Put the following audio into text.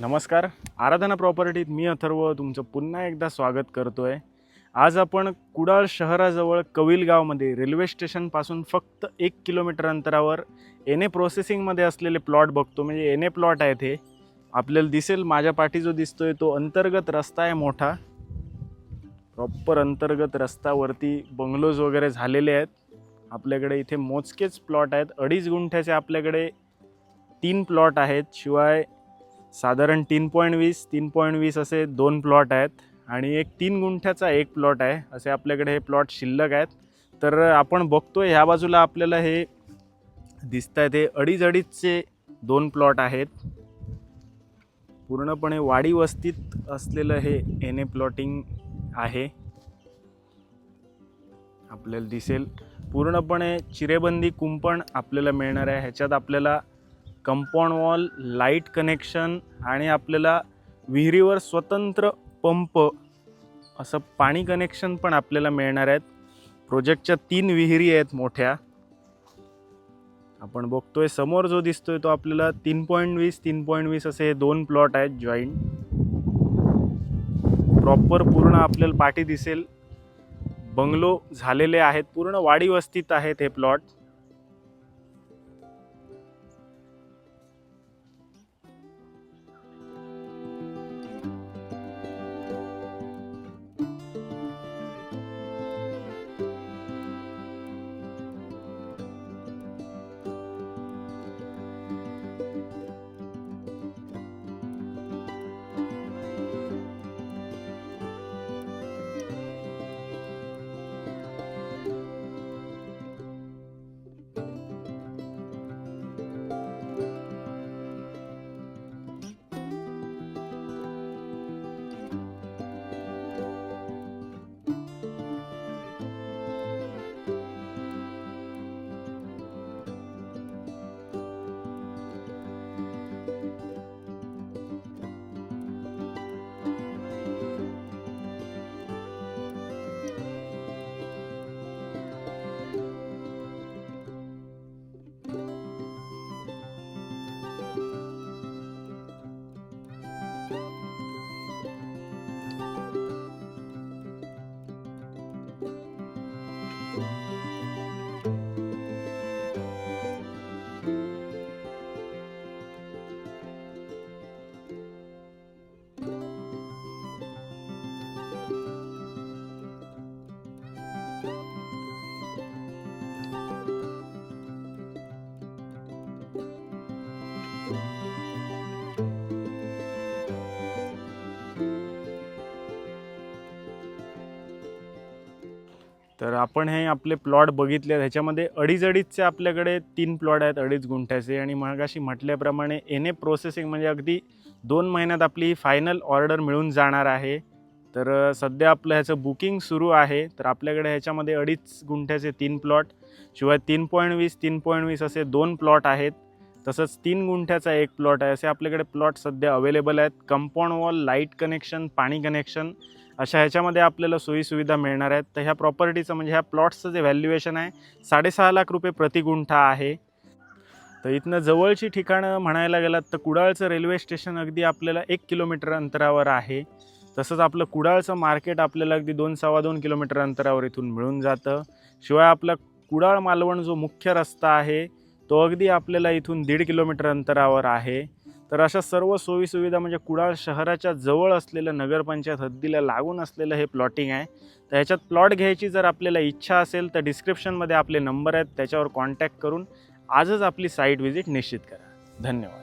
नमस्कार. आराधना प्रॉपर्टीत मी अथर्व तुमचं पुन्हा एकदा स्वागत करतोय. आज आपण कुडाळ शहराजवळ कविलगावमध्ये रेल्वे स्टेशनपासून फक्त 1 किलोमीटर अंतरावर एन ए प्रोसेसिंगमध्ये असलेले प्लॉट बघतो. म्हणजे एन ए प्लॉट आहेत हे. आपल्याला दिसेल माझ्या पाठी जो दिसतोय तो अंतर्गत रस्ता आहे मोठा. प्रॉपर अंतर्गत रस्त्यावरती बंगलोज वगैरे झालेले आहेत. आपल्याकडे इथे मोजकेच प्लॉट आहेत. 2.5 गुंठ्याचे आपल्याकडे 3 प्लॉट आहेत. शिवाय साधारण 3.20 असे 2 प्लॉट आहेत आणि एक 3 गुंठ्याचा एक प्लॉट आहे. असे आपल्याकडे हे प्लॉट शिल्लक आहेत. तर आपण बघतोय ह्या बाजूला आपल्याला हे दिसत आहेत हे 2.5चे 2 प्लॉट आहेत. पूर्णपणे वाडी वस्तीत असलेलं हे एन ए प्लॉटिंग आहे. आपल्याला दिसेल पूर्णपणे चिरेबंदी कुंपण आपल्याला मिळणार आहे. ह्याच्यात आपल्याला कंपाऊंड वॉल, लाईट कनेक्शन आणि आपल्याला विहिरीवर स्वतंत्र पंप असं पाणी कनेक्शन पण आपल्याला मिळणार आहेत. प्रोजेक्टच्या 3 विहिरी आहेत मोठ्या. आपण बघतोय समोर जो दिसतोय तो आपल्याला 3.20 असे 2 प्लॉट आहेत जॉईंट. प्रॉपर पूर्ण आपल्याला पाठी दिसेल बंगलो झालेले आहेत. पूर्ण वाडी वस्तीत आहेत हे प्लॉट. तर आपण हे आपले प्लॉट बघितले. ह्याच्यामध्ये 2.5चे आपल्याकडे 3 प्लॉट आहेत 2.5 गुंठ्याचे. आणि मगाशी म्हटल्याप्रमाणे एन ए प्रोसेसिंग म्हणजे अगदी 2 महिन्यात आपली फायनल ऑर्डर मिळून जाणार आहे. तर सध्या आपलं ह्याचं बुकिंग सुरू आहे. तर आपल्याकडे ह्याच्यामध्ये 2.5 गुंठ्याचे 3 प्लॉट, शिवाय 3.20 असे 2 प्लॉट आहेत. तसंच 3 गुंठ्याचा एक प्लॉट आहे. असे आपल्याकडे प्लॉट सध्या अवेलेबल आहेत. कंपाऊंड वॉल, लाईट कनेक्शन, पाणी कनेक्शन अशा ह्याच्यामध्ये आपल्याला सोयीसुविधा मिळणार आहेत. तर ह्या प्रॉपर्टीचं म्हणजे ह्या प्लॉट्सचं जे व्हॅल्युएशन आहे 6.5 लाख रुपये प्रति गुंठा आहे. तर इथनं जवळची ठिकाणं म्हणायला गेलात तर कुडाळचं रेल्वे स्टेशन अगदी आपल्याला 1 किलोमीटर अंतरावर आहे. तसंच आपलं कुडाळचं मार्केट आपल्याला अगदी 2-2.25 किलोमीटर अंतरावर इथून मिळून जातं. शिवाय आपला कुडाळ मालवण जो मुख्य रस्ता आहे तो अगदी आपल्याला इथून 1.5 किलोमीटर अंतरावर आहे. तर अशा सर्व सोयीसुविधा म्हणजे कुडाळ शहराच्या जवळ असलेलं, नगरपंचायत हद्दीला लागून असलेलं हे प्लॉटिंग आहे. तर ह्याच्यात प्लॉट घ्यायची जर आपल्याला इच्छा असेल तर डिस्क्रिप्शनमध्ये आपले नंबर आहेत, त्याच्यावर कॉन्टॅक्ट करून आजच आपली साईट व्हिजिट निश्चित करा. धन्यवाद.